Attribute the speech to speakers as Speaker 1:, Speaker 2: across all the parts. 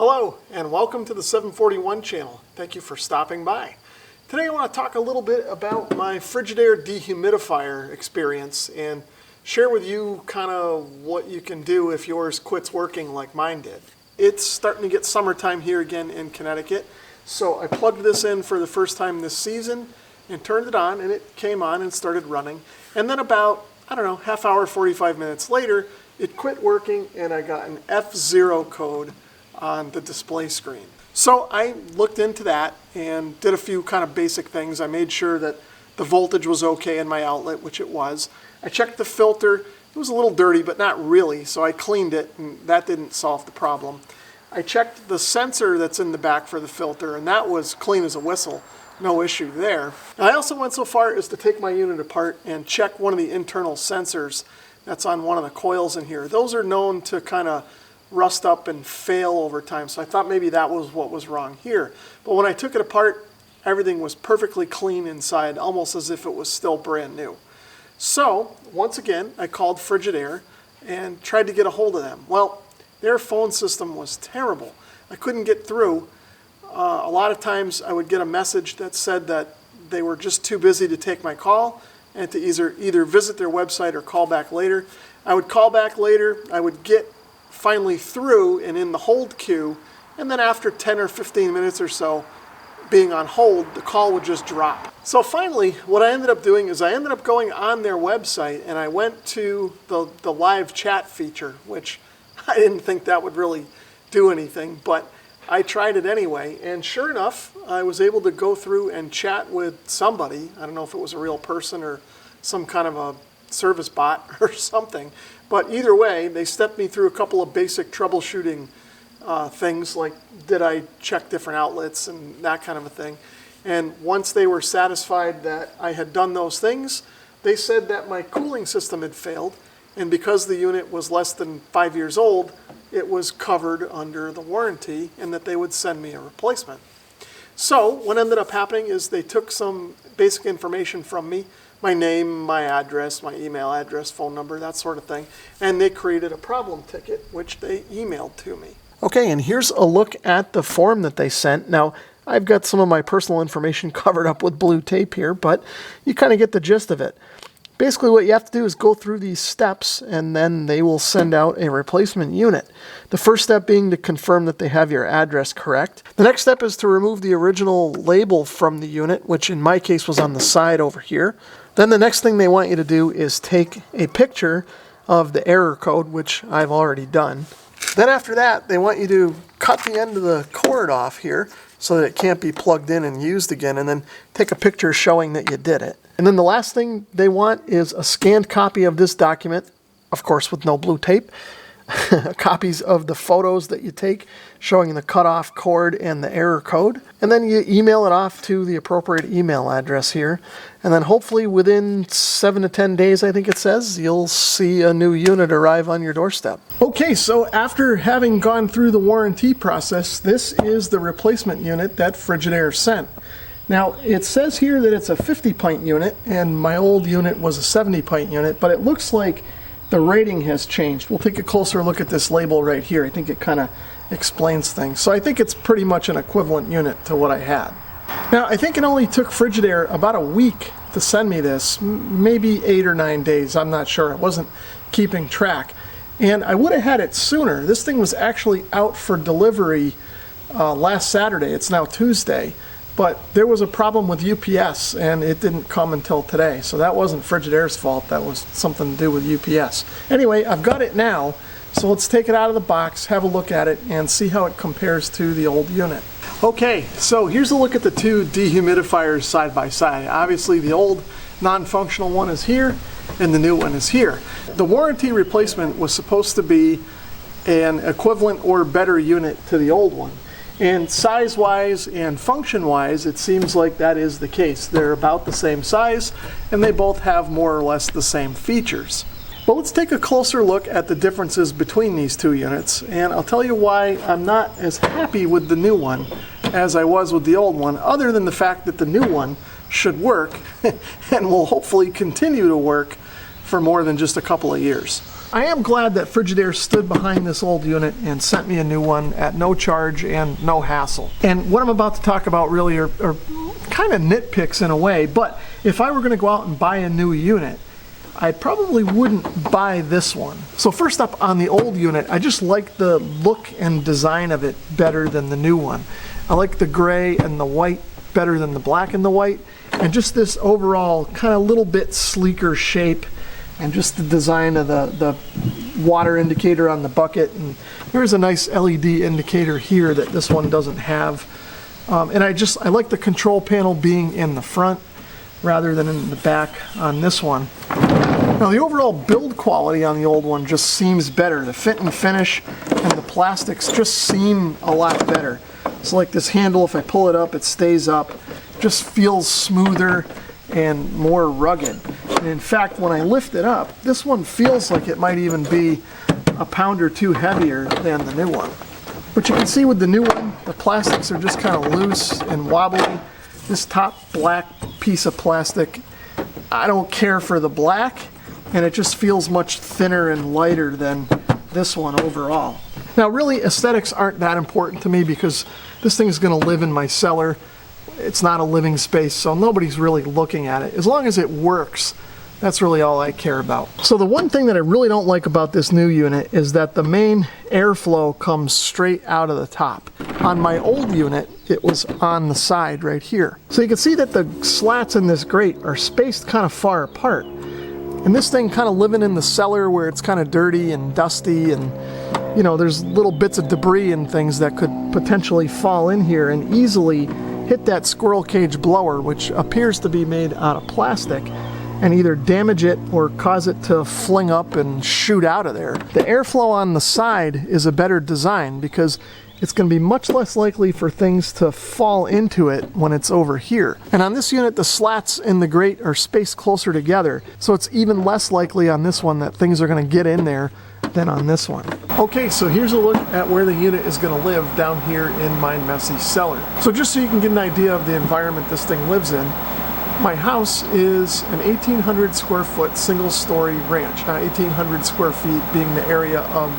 Speaker 1: Hello and welcome to the 741 channel. Thank you for stopping by. Today I want to talk a little bit about my Frigidaire dehumidifier experience and share with you kind of what you can do if yours quits working like mine did. It's starting to get summertime here again in Connecticut, so I plugged this in for the first time this season and turned it on, and it came on and started running. And then about, half hour, 45 minutes later, it quit working and I got an F0 code on the display screen. So I looked into that and did a few kind of basic things. I made sure that the voltage was okay in my outlet, which it was. I checked the filter. It was a little dirty, but not really, so I cleaned it, and that didn't solve the problem. I checked the sensor that's in the back for the filter, and that was clean as a whistle. No issue there. And I also went so far as to take my unit apart and check one of the internal sensors that's on one of the coils in here. Those are known to kind of rust up and fail over time, so I thought maybe that was what was wrong here. But when I took it apart, everything was perfectly clean inside, almost as if it was still brand new. So once again, I called Frigidaire and tried to get a hold of them. Well, their phone system was terrible. I couldn't get through. A lot of times I would get a message that said that they were just too busy to take my call and to either visit their website or call back later. I would call back later, I would get finally through and in the hold queue, and then after 10 or 15 minutes or so being on hold, the call would just drop. So finally, what I ended up doing is I ended up going on their website and I went to the live chat feature, which I didn't think that would really do anything, but I tried it anyway, and sure enough, I was able to go through and chat with somebody. I don't know if it was a real person or some kind of a service bot or something, but either way, they stepped me through a couple of basic troubleshooting things, like did I check different outlets and that kind of a thing. And once they were satisfied that I had done those things, they said that my cooling system had failed, and because the unit was less than 5 years old, it was covered under the warranty and that they would send me a replacement. So what ended up happening is they took some basic information from me, my name, my address, my email address, phone number, that sort of thing, and they created a problem ticket, which they emailed to me. Okay, and here's a look at the form that they sent. Now, I've got some of my personal information covered up with blue tape here, but you kind of get the gist of it. Basically, what you have to do is go through these steps, and then they will send out a replacement unit. The first step being to confirm that they have your address correct. The next step is to remove the original label from the unit, which in my case was on the side over here. Then the next thing they want you to do is take a picture of the error code, which I've already done. Then after that, they want you to cut the end of the cord off here so that it can't be plugged in and used again, and then take a picture showing that you did it. And then the last thing they want is a scanned copy of this document, of course with no blue tape, copies of the photos that you take showing the cutoff cord and the error code, and then you email it off to the appropriate email address here, and then hopefully within 7 to 10 days, I think it says, you'll see a new unit arrive on your doorstep. Okay, so after having gone through the warranty process, this is the replacement unit that Frigidaire sent. Now, it says here that it's a 50 pint unit, and my old unit was a 70 pint unit, but it looks like the rating has changed. We'll take a closer look at this label right here. I think it kind of explains things. So I think it's pretty much an equivalent unit to what I had. Now, I think it only took Frigidaire about a week to send me this, maybe 8 or 9 days, I'm not sure. I wasn't keeping track. And I would have had it sooner. This thing was actually out for delivery last Saturday. It's now Tuesday. But there was a problem with UPS, and it didn't come until today. So that wasn't Frigidaire's fault. That was something to do with UPS. Anyway, I've got it now, so let's take it out of the box, have a look at it, and see how it compares to the old unit. Okay, so here's a look at the two dehumidifiers side by side. Obviously, the old non-functional one is here, and the new one is here. The warranty replacement was supposed to be an equivalent or better unit to the old one. And size-wise and function-wise, it seems like that is the case. They're about the same size, and they both have more or less the same features. But let's take a closer look at the differences between these two units, and I'll tell you why I'm not as happy with the new one as I was with the old one, other than the fact that the new one should work and will hopefully continue to work for more than just a couple of years. I am glad that Frigidaire stood behind this old unit and sent me a new one at no charge and no hassle. And what I'm about to talk about really are kind of nitpicks in a way, but if I were going to go out and buy a new unit, I probably wouldn't buy this one. So first up, on the old unit, I just like the look and design of it better than the new one. I like the gray and the white better than the black and the white, and just this overall kind of little bit sleeker shape, and just the design of the water indicator on the bucket. And there's a nice LED indicator here that this one doesn't have. And I like the control panel being in the front rather than in the back on this one. Now the overall build quality on the old one just seems better. The fit and finish and the plastics just seem a lot better. So like this handle, if I pull it up, it stays up. Just feels smoother and more rugged. And in fact, when I lift it up, this one feels like it might even be a pound or two heavier than the new one. But you can see with the new one, the plastics are just kind of loose and wobbly. This top black piece of plastic, I don't care for the black, and it just feels much thinner and lighter than this one overall. Now really, aesthetics aren't that important to me because this thing is going to live in my cellar. It's not a living space, so nobody's really looking at it. As long as it works, that's really all I care about. So the one thing that I really don't like about this new unit is that the main airflow comes straight out of the top. On my old unit, it was on the side right here. So you can see that the slats in this grate are spaced kind of far apart. And this thing kind of living in the cellar where it's kind of dirty and dusty, and you know, there's little bits of debris and things that could potentially fall in here and easily hit that squirrel cage blower, which appears to be made out of plastic, and either damage it or cause it to fling up and shoot out of there. The airflow on the side is a better design because it's going to be much less likely for things to fall into it when it's over here. And on this unit, the slats in the grate are spaced closer together, so it's even less likely on this one that things are going to get in there than on this one. Okay, so here's a look at where the unit is going to live down here in my messy cellar. So just so you can get an idea of the environment this thing lives in, my house is an 1,800 square foot single story ranch. Now 1,800 square feet being the area of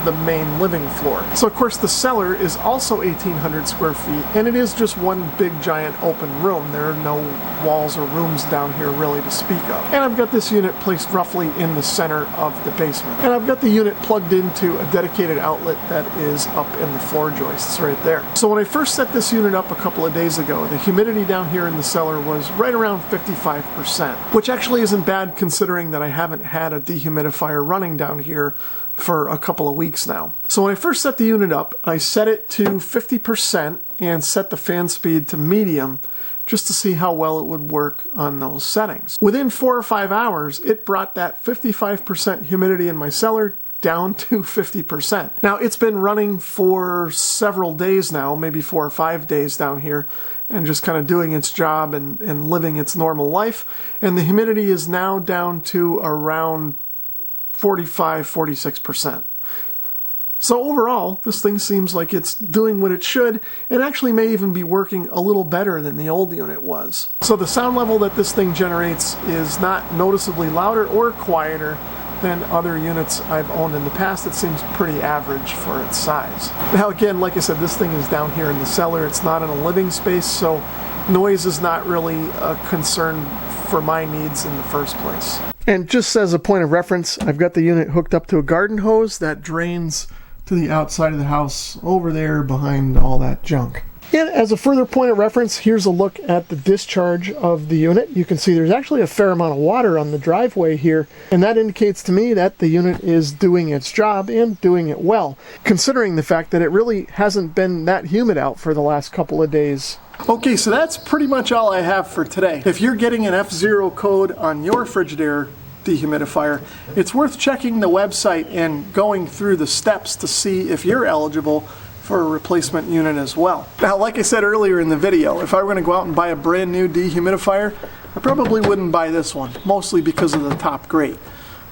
Speaker 1: the main living floor. So of course the cellar is also 1,800 square feet, and it is just one big giant open room. There are no walls or rooms down here really to speak of. And I've got this unit placed roughly in the center of the basement. And I've got the unit plugged into a dedicated outlet that is up in the floor joists right there. So when I first set this unit up a couple of days ago, the humidity down here in the cellar was right around 55%, which actually isn't bad considering that I haven't had a dehumidifier running down here for a couple of weeks now. So when I first set the unit up, I set it to 50% and set the fan speed to medium just to see how well it would work on those settings. Within 4 or 5 hours, it brought that 55% humidity in my cellar down to 50%. Now it's been running for several days now, maybe 4 or 5 days down here, and just kind of doing its job and living its normal life. And the humidity is now down to around 45–46%. So overall, this thing seems like it's doing what it should, and actually may even be working a little better than the old unit was. So the sound level that this thing generates is not noticeably louder or quieter than other units I've owned in the past. It seems pretty average for its size. Now again, like I said, this thing is down here in the cellar. It's not in a living space, so noise is not really a concern for my needs in the first place. And just as a point of reference, I've got the unit hooked up to a garden hose that drains to the outside of the house over there behind all that junk. And as a further point of reference, here's a look at the discharge of the unit. You can see there's actually a fair amount of water on the driveway here, and that indicates to me that the unit is doing its job and doing it well, considering the fact that it really hasn't been that humid out for the last couple of days. Okay, so that's pretty much all I have for today. If you're getting an F0 code on your Frigidaire dehumidifier, it's worth checking the website and going through the steps to see if you're eligible for a replacement unit as well. Now, like I said earlier in the video, if I were going to go out and buy a brand new dehumidifier, I probably wouldn't buy this one, mostly because of the top grate.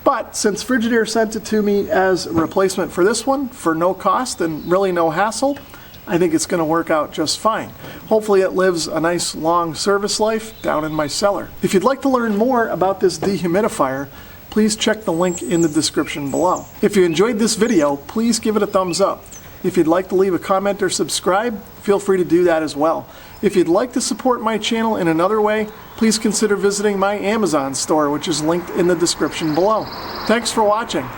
Speaker 1: But since Frigidaire sent it to me as a replacement for this one, for no cost and really no hassle, I think it's going to work out just fine. Hopefully it lives a nice long service life down in my cellar. If you'd like to learn more about this dehumidifier, please check the link in the description below. If you enjoyed this video, please give it a thumbs up. If you'd like to leave a comment or subscribe, feel free to do that as well. If you'd like to support my channel in another way, please consider visiting my Amazon store, which is linked in the description below. Thanks for watching.